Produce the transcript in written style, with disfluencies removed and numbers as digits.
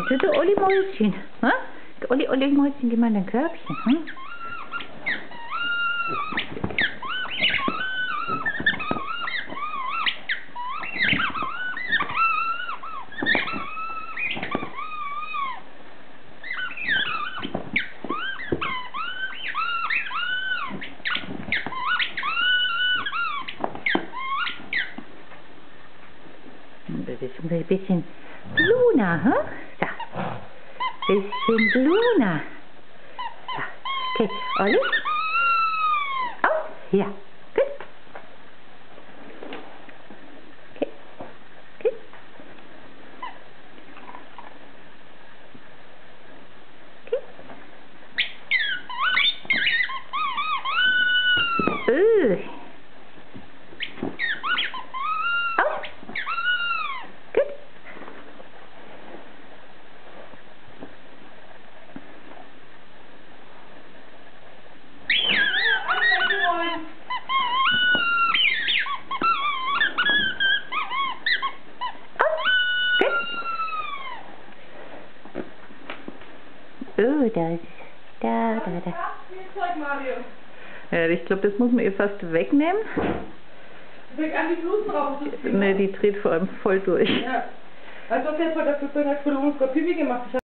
zu der Olli Mäuschen. Hm? Olli Mäuschen, gib mal dein Körbchen. Hm? Das ist ein bisschen Luna, hm? So. Bisschen Luna. So. Okay, Olli. Auf. Ja. Gut. Okay. Gut. Okay. Auf. Gut. Oh, da ist es. Da. Spielzeug, Mario. Ja, ich glaube, das muss man ihr fast wegnehmen. Fängt an, die Blusen rauszuziehen. Ne, die dreht vor allem voll durch. Ja. Also, das hat jetzt bei der Kolonoskopie gemacht.